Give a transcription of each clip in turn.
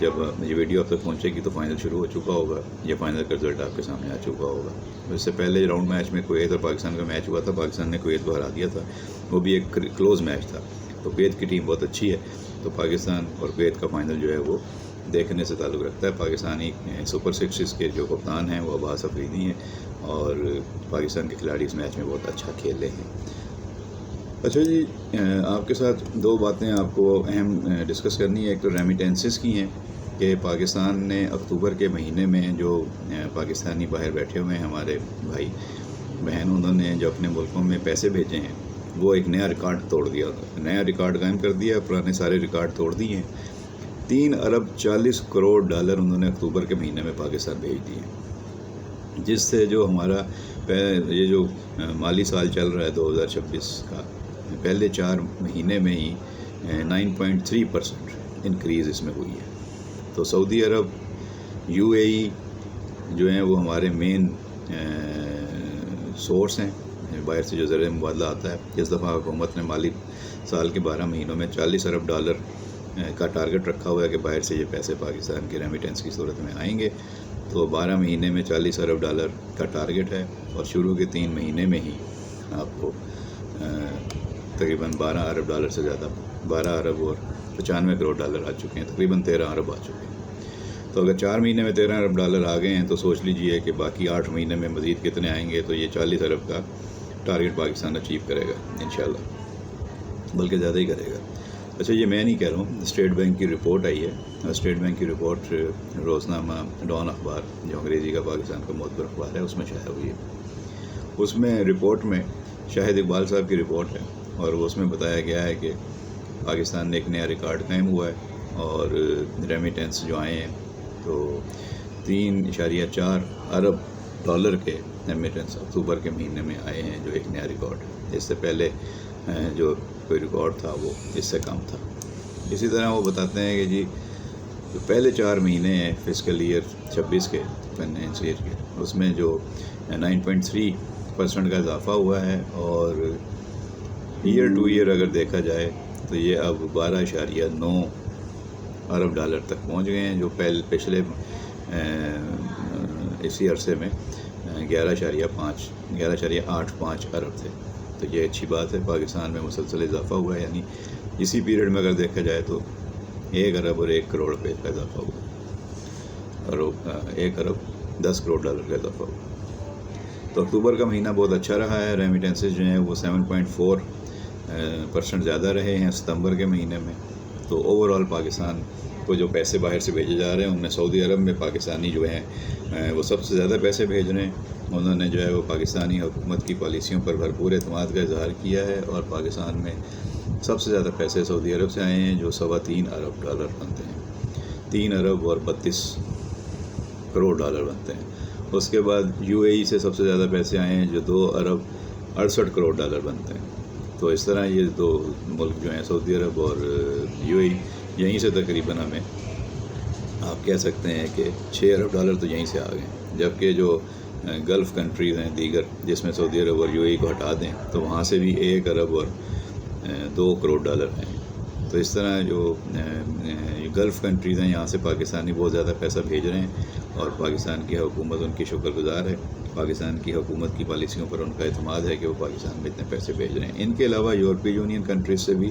جب یہ ویڈیو اب تک پہنچے گی تو فائنل شروع ہو چکا ہوگا، یا فائنل کا رزلٹ آپ کے سامنے آ چکا ہوگا۔ اس سے پہلے راؤنڈ میچ میں کویت اور پاکستان کا میچ ہوا تھا، پاکستان نے کویت کو ہرا دیا تھا، وہ بھی ایک کلوز میچ تھا۔ تو کویت کی ٹیم بہت اچھی ہے، تو پاکستان اور کویت کا فائنل جو ہے وہ دیکھنے سے تعلق رکھتا ہے۔ پاکستانی سپر سکسز کے جو کپتان ہیں وہ عباس افریدی ہیں، اور پاکستان کے کھلاڑی اس میچ میں بہت اچھا کھیل رہے ہیں۔ اچھا جی، آپ کے ساتھ دو باتیں آپ کو اہم ڈسکس کرنی ہے۔ ایک تو ریمیٹنسز کی ہیں کہ پاکستان نے اکتوبر کے مہینے میں جو پاکستانی باہر بیٹھے ہوئے ہیں ہمارے بھائی بہن، انہوں نے جو اپنے ملکوں میں پیسے بھیجے ہیں وہ ایک نیا ریکارڈ توڑ دیا، نیا ریکارڈ قائم کر دیا، پرانے سارے ریکارڈ توڑ دیے ہیں۔ 3 ارب 40 کروڑ ڈالر انہوں نے اکتوبر کے مہینے میں پاکستان بھیج دیے، جس سے جو ہمارا یہ جو مالی سال چل رہا ہے 2026 کا، پہلے 4 مہینے میں ہی 9.3% انکریز اس میں ہوئی ہے۔ تو سعودی عرب، یو اے ای جو ہیں وہ ہمارے مین سورس ہیں، باہر سے جو زر مبادلہ آتا ہے۔ اس دفعہ حکومت نے مالی سال کے 12 مہینوں میں 40 ارب ڈالر کا ٹارگٹ رکھا ہوا ہے کہ باہر سے یہ پیسے پاکستان کے ریمیٹنس کی صورت میں آئیں گے۔ تو 12 مہینے میں 40 ارب ڈالر کا ٹارگٹ ہے، اور شروع کے 3 مہینے میں ہی آپ کو تقریباً 12 ارب ڈالر سے زیادہ، 12 ارب اور 95 کروڑ ڈالر آ چکے ہیں، تقریباً 13 ارب آ چکے ہیں۔ تو اگر 4 مہینے میں 13 ارب ڈالر آ گئے ہیں تو سوچ لیجئے کہ باقی 8 مہینے میں مزید کتنے آئیں گے۔ تو یہ 40 ارب کا ٹارگٹ پاکستان اچیو کرے گا انشاءاللہ، بلکہ زیادہ ہی کرے گا۔ اچھا، یہ میں نہیں کہہ رہا ہوں، اسٹیٹ بینک کی رپورٹ آئی ہے، اسٹیٹ بینک کی رپورٹ روزنامہ ڈان اخبار جو انگریزی کا پاکستان کا معتبر اخبار ہے اس میں شائع ہوئی ہے۔ اس میں رپورٹ میں شاہد اقبال صاحب کی رپورٹ ہے، اور اس میں بتایا گیا ہے کہ پاکستان نے ایک نیا ریکارڈ قائم ہوا ہے، اور ریمیٹنس جو آئے ہیں تو 3.4 ارب ڈالر کے ریمیٹنس اکتوبر کے مہینے میں آئے ہیں، جو ایک نیا ریکارڈ ہے۔ اس سے پہلے جو کوئی ریکارڈ تھا وہ اس سے کم تھا۔ اسی طرح وہ بتاتے ہیں کہ جی جو پہلے 4 مہینے ہیں فسکل ایئر 26 کے، فائنینس ایئر کے، اس میں جو 9.3% کا اضافہ ہوا ہے، اور ایئر ٹو ایئر اگر دیکھا جائے تو یہ اب 12.9 ارب ڈالر تک پہنچ گئے ہیں، جو پچھلے اسی عرصے میں 11.85 ارب تھے۔ تو یہ اچھی بات ہے، پاکستان میں مسلسل اضافہ ہوا ہے، یعنی اسی پیریڈ میں اگر دیکھا جائے تو 1 ارب اور 1 کروڑ روپے کا اضافہ ہوا، اور 1 ارب 10 کروڑ ڈالر کا اضافہ ہوا۔ تو اکتوبر کا مہینہ بہت اچھا رہا ہے، ریمیٹنسز جو ہیں وہ 7.4% زیادہ رہے ہیں ستمبر کے مہینے میں۔ تو اوور آل پاکستان کو جو پیسے باہر سے بھیجے جا رہے ہیں ان میں سعودی عرب میں پاکستانی جو ہیں وہ سب سے زیادہ پیسے بھیج رہے ہیں۔ انہوں نے جو ہے وہ پاکستانی حکومت کی پالیسیوں پر بھرپور اعتماد کا اظہار کیا ہے، اور پاکستان میں سب سے زیادہ پیسے سعودی عرب سے آئے ہیں، جو 3.25 ارب ڈالر بنتے ہیں، 3 ارب اور 32 کروڑ ڈالر بنتے ہیں۔ اس کے بعد یو اے ای سے سب سے زیادہ پیسے آئے ہیں، جو 2 ارب 68 کروڑ ڈالر بنتے ہیں۔ تو اس طرح یہ 2 ملک جو ہیں سعودی عرب اور یو اے ای، یہیں سے تقریباً ہمیں آپ کہہ سکتے ہیں کہ 6 ارب ڈالر تو یہیں سے آ گئے، جبکہ جو گلف کنٹریز ہیں دیگر، جس میں سعودی عرب اور یو اے ای کو ہٹا دیں تو وہاں سے بھی 1 ارب اور 2 کروڑ ڈالر ہیں۔ تو اس طرح جو گلف کنٹریز ہیں یہاں سے پاکستانی بہت زیادہ پیسہ بھیج رہے ہیں، اور پاکستان کی حکومت ان کی شکر گزار ہے، پاکستان کی حکومت کی پالیسیوں پر ان کا اعتماد ہے کہ وہ پاکستان میں اتنے پیسے بھیج رہے ہیں۔ ان کے علاوہ یورپی یونین کنٹریز سے بھی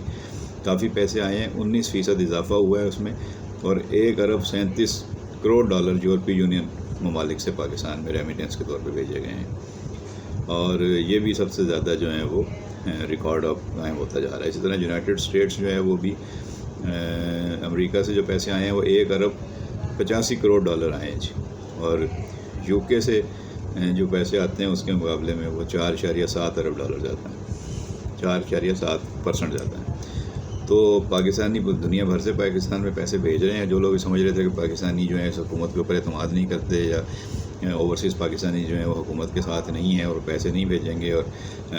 کافی پیسے آئے ہیں، 19% اضافہ ہوا ہے اس میں، اور 1 ارب 37 کروڑ ڈالر یورپی یونین ممالک سے پاکستان میں ریمیٹنس کے طور پہ بھیجے گئے ہیں، اور یہ بھی سب سے زیادہ جو ہیں وہ ریکارڈ اب قائم ہوتا جا رہا ہے۔ اسی طرح یونائٹڈ اسٹیٹس جو ہے وہ بھی امریکہ سے جو پیسے آئے ہیں وہ 1 ارب 85 کروڑ ڈالر آئے ہیں جی، اور یو کے سے جو پیسے آتے ہیں اس کے مقابلے میں وہ 4.7 ارب ڈالر جاتا ہے، 4.7% جاتا ہے۔ تو پاکستانی دنیا بھر سے پاکستان میں پیسے بھیج رہے ہیں۔ جو لوگ سمجھ رہے تھے کہ پاکستانی جو ہے اس حکومت کے اوپر اعتماد نہیں کرتے، یا اوورسیز پاکستانی جو ہیں وہ حکومت کے ساتھ نہیں ہیں اور پیسے نہیں بھیجیں گے، اور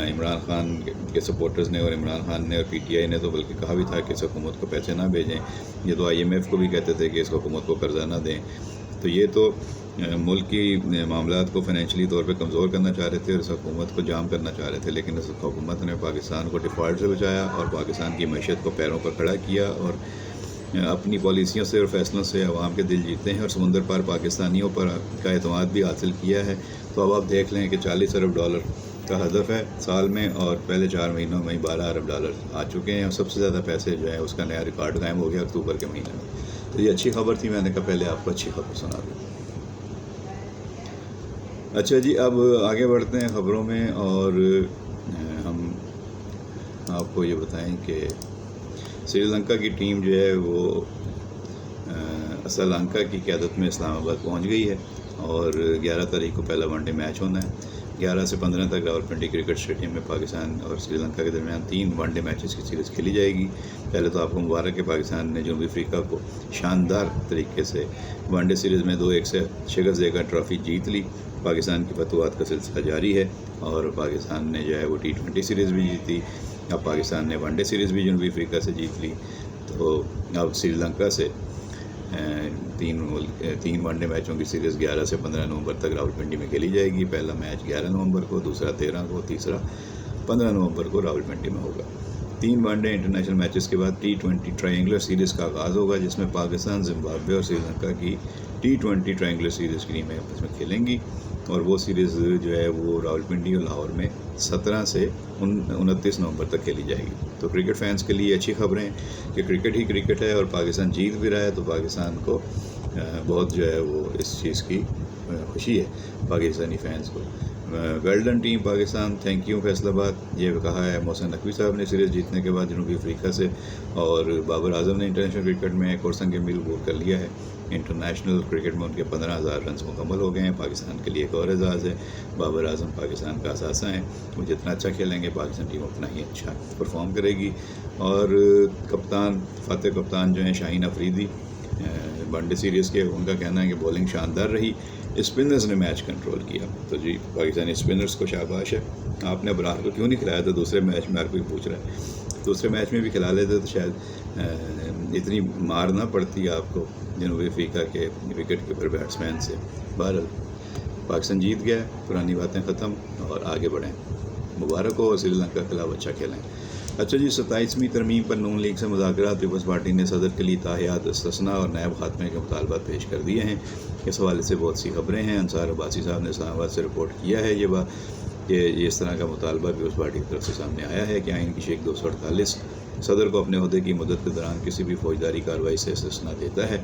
عمران خان کے سپورٹرز نے اور عمران خان نے اور پی ٹی آئی نے تو بلکہ کہا بھی تھا کہ اس حکومت کو پیسے نہ بھیجیں، یہ تو آئی ایم ایف کو بھی کہتے تھے کہ اس حکومت کو قرضہ نہ دیں۔ تو یہ تو ملک کی معاملات کو فائنینشلی طور پہ کمزور کرنا چاہ رہے تھے اور اس حکومت کو جام کرنا چاہ رہے تھے، لیکن اس حکومت نے پاکستان کو ڈیفالٹ سے بچایا اور پاکستان کی معیشت کو پیروں پر کھڑا کیا، اور اپنی پالیسیوں سے اور فیصلوں سے عوام کے دل جیتے ہیں اور سمندر پار پاکستانیوں پر کا اعتماد بھی حاصل کیا ہے. تو اب آپ دیکھ لیں کہ $40 ارب کا ہدف ہے سال میں، اور پہلے 4 مہینوں میں ہی $12 ارب آ چکے ہیں، اور سب سے زیادہ پیسے جو ہے اس کا نیا ریکارڈ قائم ہو گیا اکتوبر کے مہینے میں. تو یہ اچھی خبر تھی، میں نے کہا پہلے آپ کو اچھی خبر سنا دوں. اچھا جی، اب آگے بڑھتے ہیں خبروں میں، اور ہم آپ کو یہ بتائیں کہ سری لنکا کی ٹیم جو ہے وہ سری لنکا کی قیادت میں اسلام آباد پہنچ گئی ہے، اور 11 تاریخ کو پہلا ون ڈے میچ ہونا ہے. 11 سے 15 تک راولپنڈی کرکٹ اسٹیڈیم میں پاکستان اور سری لنکا کے درمیان 3 ون ڈے میچز کی سیریز کھیلی جائے گی. پہلے تو آپ کو مبارک ہے، پاکستان نے جنوبی افریقہ کو شاندار طریقے سے ون ڈے سیریز میں 2-1 سے شکست دے کر ٹرافی جیت لی. پاکستان کی فتوحات کا سلسلہ جاری ہے، اور پاکستان نے جو ہے وہ T20 سیریز بھی جیتی. اب پاکستان نے ون ڈے سیریز بھی جنوبی افریقہ سے جیت لی. تو اب سری لنکا سے تین ون ڈے میچوں کی سیریز 11 سے 15 نومبر تک راولپنڈی میں کھیلی جائے گی. پہلا میچ 11 نومبر کو، دوسرا 13 کو، تیسرا 15 نومبر کو راولپنڈی میں ہوگا. 3 ون ڈے انٹرنیشنل میچز کے بعد T20 ٹرائنگولر سیریز کا آغاز ہوگا، جس میں پاکستان، زمبابوے اور سری لنکا کی T20 ٹرائنگولر سیریز کی ٹیمیں آپس میں کھیلیں گی. اور وہ سیریز جو ہے وہ راولپنڈی اور لاہور میں 17 سے 29 نومبر تک کھیلی جائے گی. تو کرکٹ فینس کے لیے اچھی خبریں کہ کرکٹ ہی کرکٹ ہے، اور پاکستان جیت بھی رہا ہے، تو پاکستان کو بہت جو ہے وہ اس چیز کی خوشی ہے پاکستانی فینس کو. Golden team Pakistan, thank you Faisal آباد، یہ کہا ہے محسن نقوی صاحب نے سیریز جیتنے کے بعد جنوبی افریقہ سے. اور بابر اعظم نے انٹرنیشنل کرکٹ میں ایک اور سنگ میل عبور کر لیا ہے. انٹرنیشنل کرکٹ میں ان کے 15,000 رنز مکمل ہو گئے ہیں. پاکستان کے لیے ایک اور اعزاز ہے. بابر اعظم پاکستان کا اثاثہ ہیں، وہ جتنا اچھا کھیلیں گے پاکستان ٹیم اتنا ہی اچھا پرفارم کرے گی. اور کپتان، فاتح کپتان جو ہیں شاہین افریدی، ون ڈے سیریز کے، ان کا کہنا ہے کہ بولنگ شاندار رہی، اسپنرز نے میچ کنٹرول کیا. تو جی پاکستانی اسپنرز کو شاباش ہے. آپ نے ابرار کو کیوں نہیں کھلایا تھا دوسرے میچ میں؟ ہر کوئی پوچھ رہا ہے. دوسرے میچ میں بھی کھلا لیتے تو شاید اتنی مار نہ پڑتی آپ کو جنوبی افریقہ کے وکٹ کیپر بیٹسمین سے. بہرحال پاکستان جیت گیا، پرانی باتیں ختم، اور آگے بڑھیں. مبارک ہو، اور سری لنکا کے خلاف اچھا کھیلیں. اچھا جی، 27ویں ترمیم پر نون لیگ سے مذاکرات. پیپلز پارٹی نے صدر کے لیے تاحیات استثناء اور نائب خاتمے کے مطالبات پیش کر دیے ہیں. اس حوالے سے بہت سی خبریں ہیں. انصار عباسی صاحب نے اسلام آباد سے رپورٹ کیا ہے کہ اس طرح کا مطالبہ پیپلز پارٹی کی طرف سے سامنے آیا ہے کہ آئین کی شیخ 248 صدر کو اپنے عہدے کی مدت کے دوران کسی بھی فوجداری کارروائی سے استثناء دیتا ہے.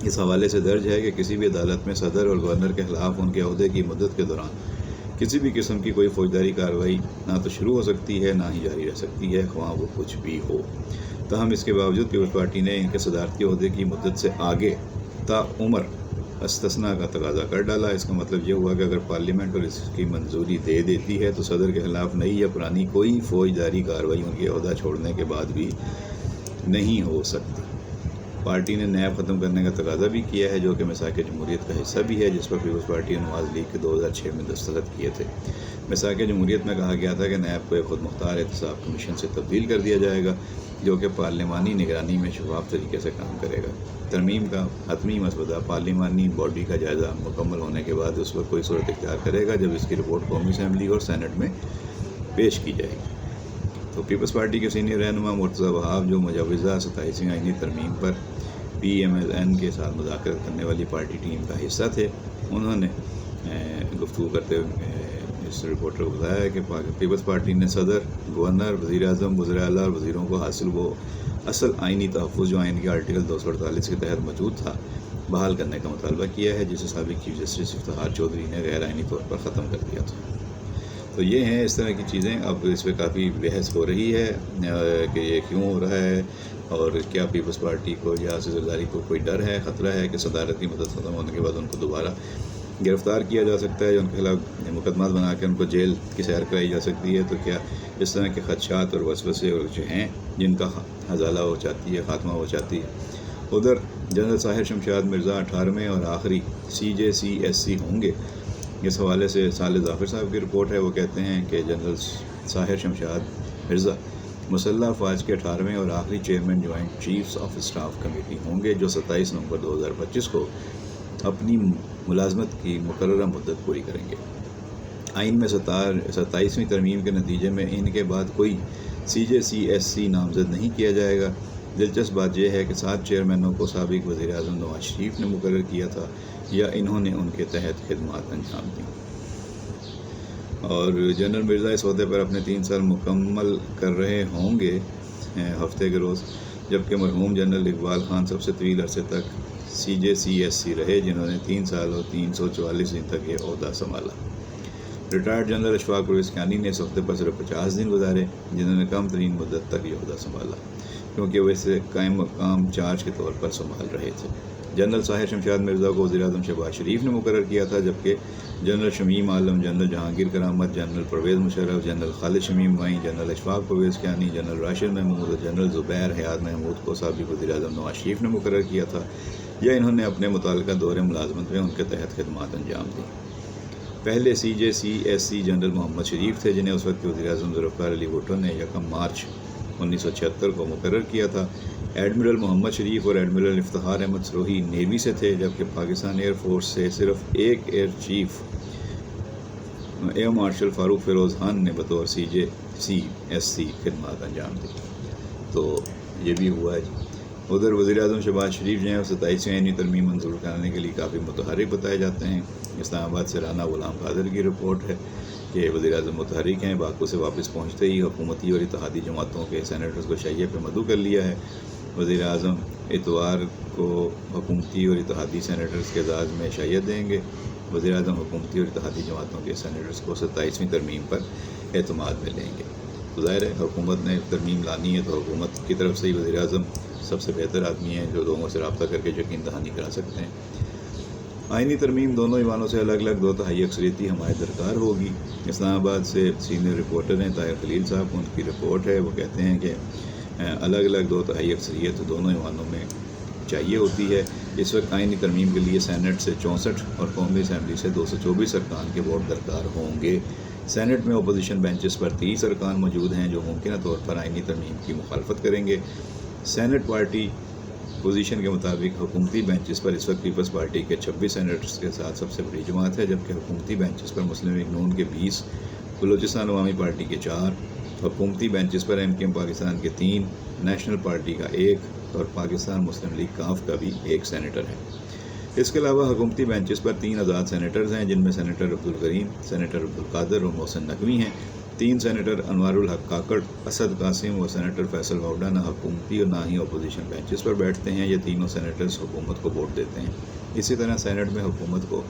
اس حوالے سے درج ہے کہ کسی بھی عدالت میں صدر اور گورنر کے خلاف ان کے عہدے کی مدت کے دوران کسی بھی قسم کی کوئی فوجداری کارروائی نہ تو شروع ہو سکتی ہے، نہ ہی جاری رہ سکتی ہے، خواہ وہ کچھ بھی ہو. تاہم اس کے باوجود پیپلز پارٹی نے ان کے صدارتی عہدے کی مدت سے آگے تا عمر استثناء کا تقاضا کر ڈالا. اس کا مطلب یہ ہوا کہ اگر پارلیمنٹ اور اس کی منظوری دے دیتی ہے تو صدر کے خلاف نئی یا پرانی کوئی فوجداری کارروائی ان کے عہدہ چھوڑنے کے بعد بھی نہیں ہو سکتی. پارٹی نے نیب ختم کرنے کا تقاضا بھی کیا ہے، جو کہ میثاق جمہوریت کا حصہ بھی ہے، جس پر پیپلز پارٹی اور نواز لیگ کے 2006 میں دستخط کیے تھے. میثاق جمہوریت میں کہا گیا تھا کہ نیب کو ایک خود مختار احتساب کمیشن سے تبدیل کر دیا جائے گا، جو کہ پارلیمانی نگرانی میں شفاف طریقے سے کام کرے گا. ترمیم کا حتمی مسودہ پارلیمانی باڈی کا جائزہ مکمل ہونے کے بعد اس وقت کوئی صورت اختیار کرے گا جب اس کی رپورٹ قومی اسمبلی اور سینٹ میں پیش کی جائے گی. تو پیپلز پارٹی کے سینئر رہنما مرتضیٰ وہاب، جو مجوزہ 27ویں آئینی ترمیم پر PMLN کے ساتھ مذاکرات کرنے والی پارٹی ٹیم کا حصہ تھے، انہوں نے گفتگو کرتے ہوئے اس رپورٹر کو بتایا کہ پیپلز پارٹی نے صدر، گورنر، وزیر اعظم، وزراء اعلیٰ اور وزیروں کو حاصل وہ اصل آئینی تحفظ جو آئین کے آرٹیکل 248 کے تحت موجود تھا بحال کرنے کا مطالبہ کیا ہے، جسے سابق چیف جسٹس افتخار چودھری نے غیر آئینی طور پر ختم کر دیا تھا. تو یہ ہیں اس طرح کی چیزیں. اب اس پہ کافی بحث ہو رہی ہے کہ یہ کیوں ہو رہا ہے، اور کیا پیپلز پارٹی کو یا زرداری کو کوئی ڈر ہے، خطرہ ہے کہ صدارتی مدت ختم ہونے کے بعد ان کو دوبارہ گرفتار کیا جا سکتا ہے، یا ان کے خلاف مقدمات بنا کے ان کو جیل کی سیر کرائی جا سکتی ہے. تو کیا اس طرح کے خدشات اور وسوسے جو ہیں جن کا ازالہ ہو چاہتی ہے، خاتمہ ہو چاہتی ہے. ادھر جنرل طاہر شمشاد مرزا 18ویں اور آخری CJCSC ہوں گے. اس حوالے سے صالح ظافر صاحب کی رپورٹ ہے. وہ کہتے ہیں کہ جنرل طاہر شمشاد مرزا مسلح افواج کے 18ویں اور آخری chairman joint chiefs of staff committee ہوں گے، جو 27 نومبر 2025 کو اپنی ملازمت کی مقررہ مدت پوری کریں گے. آئین میں 27ویں ترمیم کے نتیجے میں ان کے بعد کوئی CJCSC نامزد نہیں کیا جائے گا. دلچسپ بات یہ ہے کہ 7 چیئرمینوں کو سابق وزیر اعظم نواز شریف نے مقرر کیا تھا یا انہوں نے ان کے تحت خدمات انجام دیں۔ اور جنرل مرزا اس عہدے پر اپنے 3 سال مکمل کر رہے ہوں گے ہفتے کے روز، جبکہ مرحوم جنرل اقبال خان سب سے طویل عرصے تک CJCSC رہے، جنہوں نے 3 سال اور 344 دن تک یہ عہدہ سنبھالا۔ ریٹائرڈ جنرل اشفاق پرویز کیانی نے اس عہدے پر صرف 50 دن گزارے، جنہوں نے کم ترین مدت تک یہ عہدہ سنبھالا، کیونکہ وہ اسے قائم مقام چارج کے طور پر سنبھال رہے تھے۔ جنرل طاہر شمشاد مرزا کو وزیر اعظم شہباز شریف نے مقرر کیا تھا، جبکہ جنرل شمیم عالم، جنرل جہانگیر کرامت، جنرل پرویز مشرف، جنرل خالد شمیم وائیں، جنرل اشفاق پرویز کیانی، جنرل راشد محمود اور جنرل زبیر حیات محمود کو سابق وزیر اعظم نواز شریف نے مقرر کیا تھا یا انہوں نے اپنے متعلقہ دور ملازمت میں ان کے تحت خدمات انجام دیں۔ پہلے CJCSC جنرل محمد شریف تھے، جنہیں اس وقت کے وزیر اعظم ذوالفقار علی بھٹو نے 1 مارچ 1976 کو مقرر کیا تھا۔ ایڈمرل محمد شریف اور ایڈمرل افتخار احمد سروہی نیوی سے تھے، جبکہ پاکستان ایئر فورس سے صرف ایک ایئر چیف ایئر مارشل فاروق فیروز خان نے بطور CJCSC خدمات انجام دی۔ تو یہ بھی ہوا ہے جی۔ ادھر وزیر اعظم شہباز شریف جو ہیں 27ویں آئینی ترمیم منظور کرانے کے لیے کافی متحرک بتائے جاتے ہیں۔ اسلام آباد سے رانا غلام قادر کی رپورٹ ہے کہ وزیر اعظم متحرک ہیں، باکو سے واپس پہنچتے ہی حکومتی اور اتحادی جماعتوں کے سینیٹرز کو شیعہ پہ مدعو کر لیا ہے۔ وزیر اعظم اتوار کو حکومتی اور اتحادی سینیٹرز کے اعزاز میں شیعہ دیں گے۔ وزیر اعظم حکومتی اور اتحادی جماعتوں کے سینیٹرز کو 27ویں ترمیم پر اعتماد میں لیں گے۔ تو ظاہر ہے حکومت نے ترمیم لانی ہے تو حکومت کی طرف سے ہی وزیر اعظم سب سے بہتر آدمی ہیں جو لوگوں سے رابطہ کر کے یقین دہانی کرا سکتے ہیں۔ آئینی ترمیم دونوں ایوانوں سے الگ الگ 2/3 اکثریتی حمایت درکار ہوگی۔ اسلام آباد سے سینئر رپورٹر ہیں طاہر خلیل صاحب، ان کی رپورٹ ہے، وہ کہتے ہیں کہ الگ الگ 2/3 اکثریت دونوں ایوانوں میں چاہیے ہوتی ہے۔ اس وقت آئینی ترمیم کے لیے سینٹ سے 64 اور قومی اسمبلی سے 224 ارکان کے ووٹ درکار ہوں گے۔ سینٹ میں اپوزیشن بینچز پر 30 ارکان موجود ہیں جو ممکنہ طور پر آئینی ترمیم کی مخالفت کریں گے۔ سینٹ پارٹی پوزیشن کے مطابق حکومتی بینچز پر اس وقت پیپلز پارٹی کے 26 سینیٹرز کے ساتھ سب سے بڑی جماعت ہے، جبکہ حکومتی بینچز پر مسلم لیگ نون کے 20، بلوچستان عوامی پارٹی کے 4، حکومتی بینچز پر MKM پاکستان کے 3، نیشنل پارٹی کا 1 اور پاکستان مسلم لیگ کاف کا بھی 1 سینیٹر ہے۔ اس کے علاوہ حکومتی بینچز پر 3 آزاد سینیٹرز ہیں، جن میں سینیٹر عبدالکریم، سینیٹر عبدالقادر اور محسن نقوی ہیں۔ 3 سینیٹر انوار الحق کاکڑ، اسد قاسم اور سینیٹر فیصل واؤڈا نہ حکومتی اور نہ ہی اپوزیشن بینچز پر بیٹھتے ہیں۔ یہ تینوں سینیٹرز حکومت کو ووٹ دیتے ہیں۔ اسی طرح سینٹ میں حکومت کو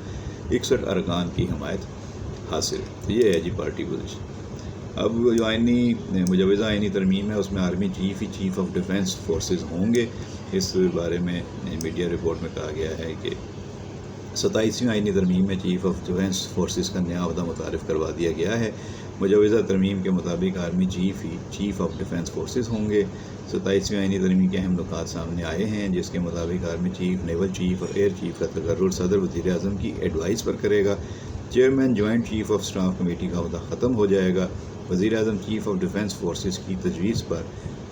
61 ارکان کی حمایت حاصل ہے۔ یہ ہے جی پارٹی پوزیشن۔ اب جو مجوزہ آئینی ترمیم ہے اس میں army chief he chief of defence forces ہوں گے۔ اس بارے میں میڈیا رپورٹ میں کہا گیا ہے کہ 27ویں آئینی ترمیم میں چیف آف ڈیفنس فورسز کا نیا عہدہ متعارف کروا دیا گیا ہے۔ مجوزہ ترمیم کے مطابق army chief he chief of defence forces ہوں گے۔ 27ویں آئینی ترمیم کے اہم نکات سامنے آئے ہیں، جس کے مطابق آرمی چیف، نیول چیف اور ایئر چیف کا تقرر صدر وزیر اعظم کی ایڈوائس پر کرے گا۔ Chairman joint chief of staff committee کا عہدہ ختم ہو جائے گا۔ وزیر اعظم چیف آف ڈیفنس فورسز کی تجویز پر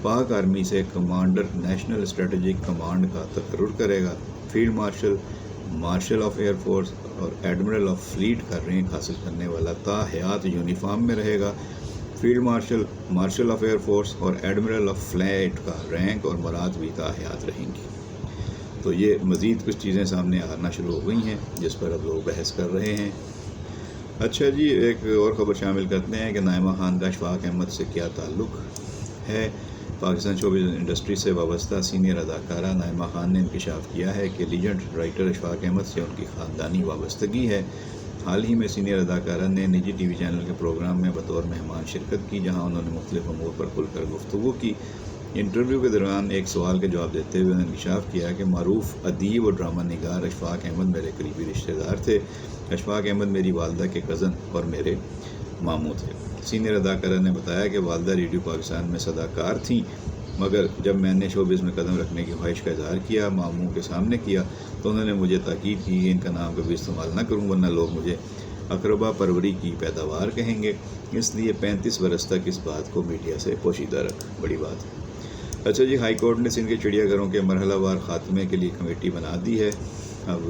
پاک آرمی سے کمانڈر نیشنل اسٹریٹجک کمانڈ کا تقرر کرے گا۔ Field marshal, marshal of air force اور ایڈمرل آف فلیٹ کا رینک حاصل کرنے والا تا حیات یونیفارم میں رہے گا۔ Field marshal, marshal of air force اور ایڈمرل آف فلیٹ کا رینک اور مراد بھی تا حیات رہیں گی۔ تو یہ مزید کچھ چیزیں سامنے آنا شروع ہو گئی ہیں جس پر اب لوگ بحث کر رہے ہیں۔ اچھا جی، ایک اور خبر شامل کرتے ہیں کہ نائمہ خان کا اشفاق احمد سے کیا تعلق ہے۔ پاکستان شوبز انڈسٹری سے وابستہ سینئر اداکارہ نائمہ خان نے انکشاف کیا ہے کہ لیجنڈ رائٹر اشفاق احمد سے ان کی خاندانی وابستگی ہے۔ حال ہی میں سینئر اداکارہ نے نجی ٹی وی چینل کے پروگرام میں بطور مہمان شرکت کی، جہاں انہوں نے مختلف امور پر کھل کر گفتگو کی۔ انٹرویو کے دوران ایک سوال کے جواب دیتے ہوئے انہوں نے انکشاف کیا کہ معروف ادیب اور ڈرامہ نگار اشفاق احمد میرے قریبی رشتہ دار تھے۔ اشفاق احمد میری والدہ کے کزن اور میرے ماموں تھے۔ سینئر اداکارہ نے بتایا کہ والدہ ریڈیو پاکستان میں صداکار تھیں، مگر جب میں نے شوبز میں قدم رکھنے کی خواہش کا اظہار کیا، ماموں کے سامنے کیا، تو انہوں نے مجھے تاکید کی کہ ان کا نام کبھی استعمال نہ کروں ورنہ لوگ مجھے اقربا پروری کی پیداوار کہیں گے، اس لیے 35 برس تک اس بات کو میڈیا سے پوشیدہ رکھ۔ بڑی بات ہے۔ اچھا جی، ہائی کورٹ نے سندھ کے چڑیا گھروں کے مرحلہ وار خاتمے کے لیے کمیٹی بنا دی ہے۔ اب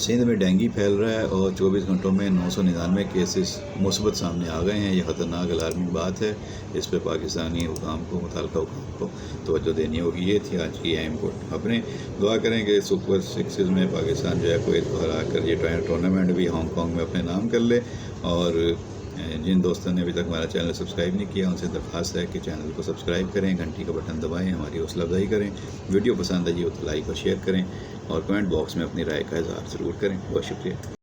سندھ میں ڈینگی پھیل رہا ہے اور 24 گھنٹوں میں 999 کیسز مثبت سامنے آ گئے ہیں. یہ خطرناک الارمنگ بات ہے. اس پہ پاکستانی حکام کو، متعلقہ حکام کو توجہ دینی ہوگی. یہ تھی آج کی اہم خبریں. دعا کریں کہ سپر سکسز میں پاکستان جو ہے کویت کو ہرا کر یہ ٹورنامنٹ بھی ہانگ کانگ میں اپنے نام کر لے. اور جن دوستوں نے ابھی تک ہمارا چینل سبسکرائب نہیں کیا ان سے درخواست ہے کہ چینل کو سبسکرائب کریں، گھنٹی کا بٹن دبائیں، ہماری حوصلہ افزائی کریں. ویڈیو پسند آئی ہو تو لائک اور شیئر کریں اور کمنٹ باکس میں اپنی رائے کا اظہار ضرور کریں. بہت شکریہ.